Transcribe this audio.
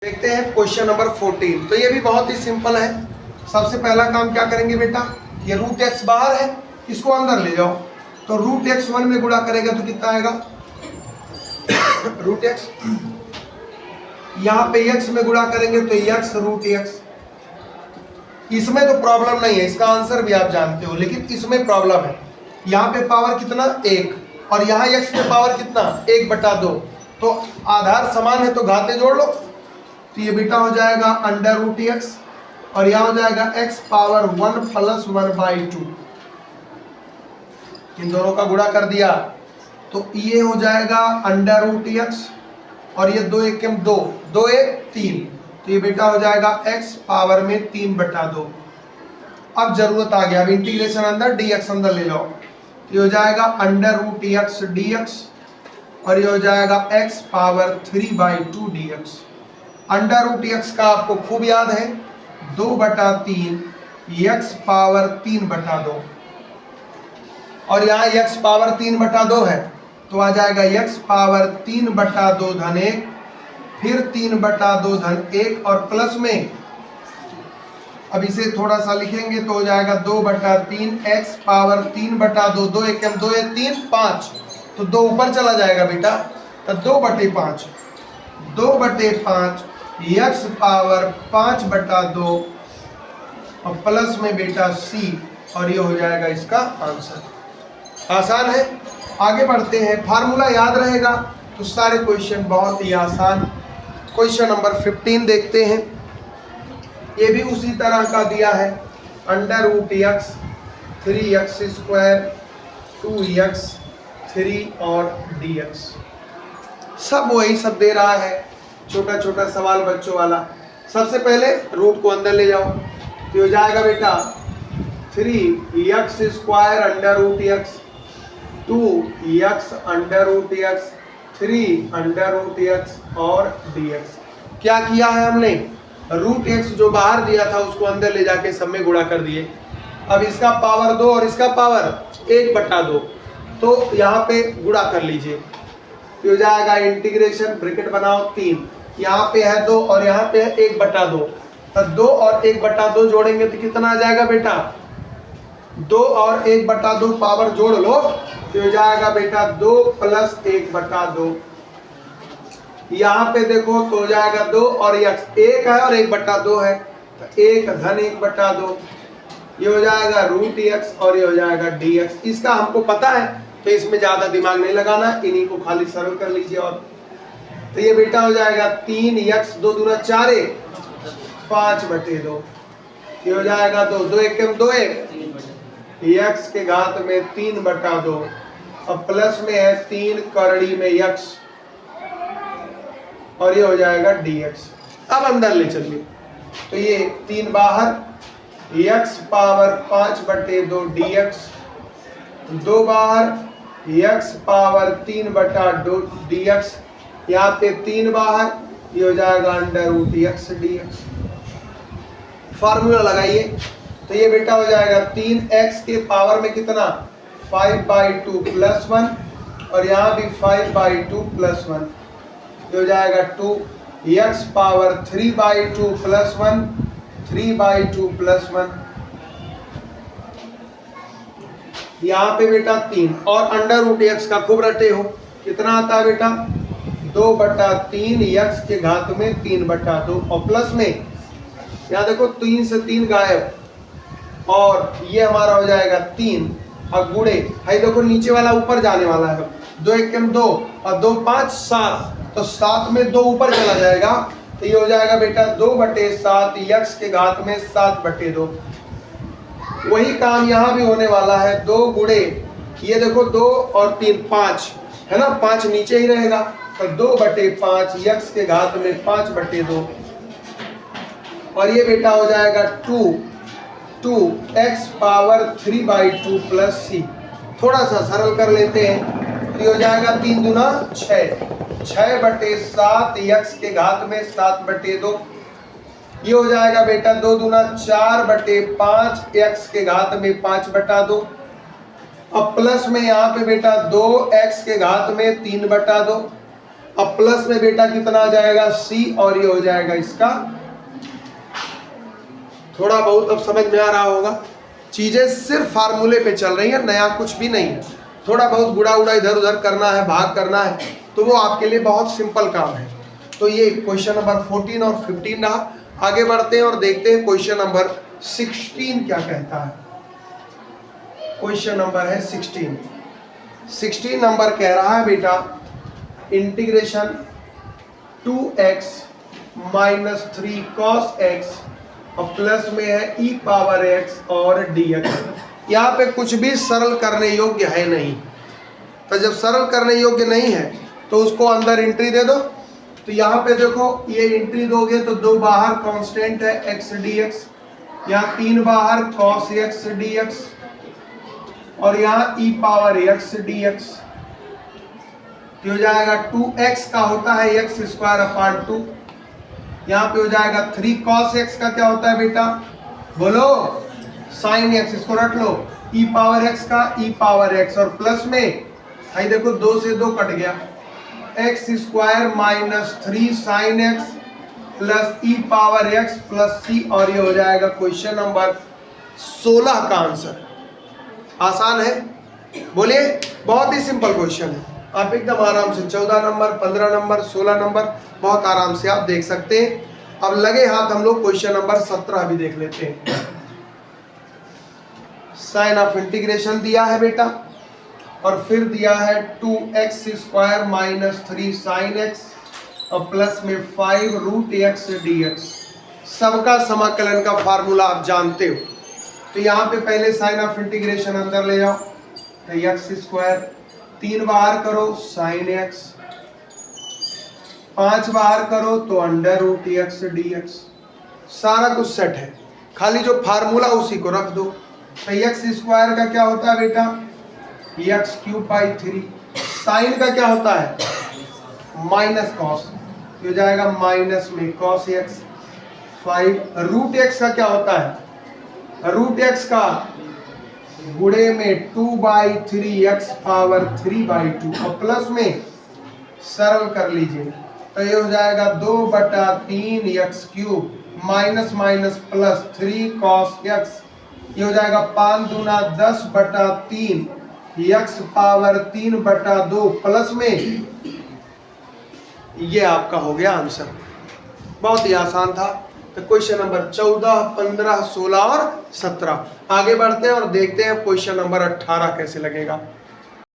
देखते हैं question number 14। तो ये भी बहुत ही सिंपल है। सबसे पहला काम क्या करेंगे बेटा, ये रूट एक्स बाहर है, इसको अंदर ले जाओ। तो रूट एक्स 1 में गुणा करेगा तो कितना आएगा रूट एक्स। यहाँ पे एक्स में गुणा करेंगे तो एक्स रूट एक्स। इसमें तो प्रॉब्लम नहीं है, इसका आंसर भी आप जानते हो, लेकिन इसमें प्रॉब्लम है। यहाँ पे पावर कितना 1 और यहाँ एक्स पे पावर कितना 1/2। तो आधार समान है तो घाते जोड़ लो। तो ये बेटा हो जाएगा अंडर रूट एक्स और यहाँ हो जाएगा x पावर 1 + 1/2। इन दोनों का गुणा कर दिया तो ये हो जाएगा अंडर रूट एक्स और ये 2 × 2 2 × 3। तो ये बेटा हो जाएगा x पावर में 3/2। अब जरूरत आ गया, अब इंटीग्रेशन अंदर dx अंदर ले जाओ। तो ये हो जाएगा अंडर रूट x dx और ये हो जाएगा x power 3/2 dx। Under root x का आपको खूब याद है 2/3 x पावर 3/2 और यहाँ x पावर 3/2 है तो आ जाएगा x पावर 3/2 धन 1 फिर 3/2 धन 1 और प्लस में अब इसे थोड़ा सा लिखेंगे तो हो जाएगा 2/3 x पावर 3/2 2 × 2 = 3 5। तो 2 ऊपर चला जाएगा बेटा, तो 2/5 2/5 x पावर 5/2 और प्लस में बेटा c और ये हो जाएगा इसका आंसर। आसान है। आगे बढ़ते हैं, फार्मूला याद रहेगा तो सारे क्वेश्चन बहुत ही आसान। क्वेश्चन नंबर 15 देखते हैं। ये भी उसी तरह का दिया है, under root x 3x² 2x 3 और dx। सब वही सब दे रहा है, छोटा छोटा सवाल बच्चों वाला। सबसे पहले रूट को अंदर ले जाओ तो हो जाएगा बेटा 3x² under root x 2x under root x 3 under root x और dx। क्या किया है हमने, रूट x जो बाहर दिया था उसको अंदर ले जाके सब में गुणा कर दिए। अब इसका पावर 2 और इसका पावर 1/2 तो यहाँ पे गुणा कर लीजिए। हो जाएगा इंटीग्रेशन ब्रैकेट बनाओ 3, यहाँ पे है 2 और यहाँ पे है 1/2। तो 2 और 1/2 जोड़ेंगे तो कितना आ जाएगा बेटा 2 और 1/2 पावर जोड़ लो तो हो जाएगा बेटा 2 + 1/2। यहाँ पे देखो तो हो जाएगा 2 और x 1 है और 1/2 है तो 1 धन 1/2। ये हो जाएगा रूट x और ये हो जाएगा dx। इसका हमको पता है तो इसमें ज्यादा दिमाग नहीं लगाना, इन्हीं को खाली सरल कर लीजिए। और तो ये बेटा हो जाएगा 3x 2 दूना 4 5/2। ये हो जाएगा 2 2 × 2 = x के घात में 3/2 और प्लस में है 3 करड़ी में x और ये हो जाएगा dx। अब अंदर ले चलिए तो ये 3 बाहर x पावर 5/2 dx 2 बाहर x पावर 3/2 dx। यहाँ पे 3 बाहर ये हो जाएगा under root x dx। Formula लगाइए तो ये बेटा हो जाएगा 3x के पावर में कितना 5/2 + 1 और यहाँ भी 5/2 + 1। ये हो जाएगा 2x पावर 3/2 + 1 3/2 + 1। यहाँ पे बेटा 3 और अंडर रूट x का खूब रटे हो, कितना आता है बेटा 2/3 x के घात में 3/2 और प्लस में यहाँ देखो 3 से 3 गायब और ये हमारा हो जाएगा 3 और गुणे है देखो नीचे वाला ऊपर जाने वाला है 2 × 2 और 2 5 7 तो 7 में 2 ऊपर चला जाएगा तो ये हो जाएगा बेटा 2/7 x के घात में 7/2। वही काम यहाँ भी होने वाला है 2 गुणे ये देखो 2 और 3 5 है ना, 5 नीचे ही रहेगा तो 2/5 x के घात में 5/2 और ये बेटा हो जाएगा 2x पावर 3/2 + c। थोड़ा सा सरल कर लेते हैं तो ये हो जाएगा 3 दूना 6/7 x के घात में 7/2। ये हो जाएगा बेटा 2 दूना 4/5 x के घात में 5/2 अब प्लस में यहाँ पे बेटा 2x के घात में 3/2 अब प्लस में बेटा कितना आ जाएगा सी, और ये हो जाएगा इसका, थोड़ा बहुत अब समझ में आ रहा होगा। चीजें सिर्फ फार्मूले पे चल रही है, नया कुछ भी नहीं है। थोड़ा बहुत गुड़ा उड़ा इधर उधर करना है, भाग करना है, तो वो आपके लिए बहुत सिंपल काम है। तो ये क्वेश्चन नंबर 14 और 15 रहा। आगे बढ़ते हैं और देखते हैं क्वेश्चन नंबर 16 क्या कहता है। क्वेश्चन नंबर है 16 नंबर कह रहा है बेटा integration 2x minus 3 cos x और प्लस में है e पावर x और dx। यहाँ पे कुछ भी सरल करने योग्य है नहीं, तो जब सरल करने योग्य नहीं है तो उसको अंदर एंट्री दे दो। तो यहाँ पे देखो ये एंट्री दोगे तो 2 बाहर कांस्टेंट है x dx, यहाँ 3 बाहर cos x dx और यहाँ e पावर x dx। तो हो जाएगा 2x का होता है x स्क्वायर अपान 2, यहाँ पे हो जाएगा 3 cos x का क्या होता है बेटा, बोलो sin x, इसको रख लो, e पावर x का e पावर x और प्लस में भाई देखो 2 से 2 कट गया, x square minus 3 sin x plus e power x plus c, और ये हो जाएगा क्वेश्चन नंबर 16 का आंसर। आसान है, बोलिए, बहुत ही सिंपल क्वेश्चन है। आप एकदम आराम से 14 नंबर, 15 नंबर, 16 नंबर बहुत आराम से आप देख सकते हैं। अब लगे हाथ हम लोग क्वेश्चन नंबर 17 भी देख लेते हैं। साइन ऑफ इंटीग्रेशन दिया है बेटा और फिर दिया है 2x square minus 3 sin x और प्लस में 5 रूट x dx। सबका समाकलन का फार्मूला आप जानते हो, तो यहाँ पे पहले साइन ऑफ इंटीग्रेशन अंदर ले जाओ, तो x स्क्वायर 3 बाहर करो sin x, 5 बाहर करो तो अंडर रूट x dx। सारा कुछ सेट है, खाली जो फार्मूला उसी को रख दो। तो x स्क्वायर का क्या होता है बेटा, x क्यूब बाई 3, साइन का क्या होता है माइनस कॉस, हो जाएगा माइनस में cos x, 5 रूट x का क्या होता है, रूट x का गुणे में 2/3 x पावर 3/2 और प्लस में सरल कर लीजिए तो ये हो जाएगा 2/3 x cube minus minus plus 3 cos x, ये हो जाएगा 5 दूना 10/3 x पावर 3/2 प्लस में, ये आपका हो गया आंसर। बहुत ही आसान था। तो क्वेश्चन नंबर 14, 15, 16 और 17। आगे बढ़ते हैं और देखते हैं क्वेश्चन नंबर 18 कैसे लगेगा।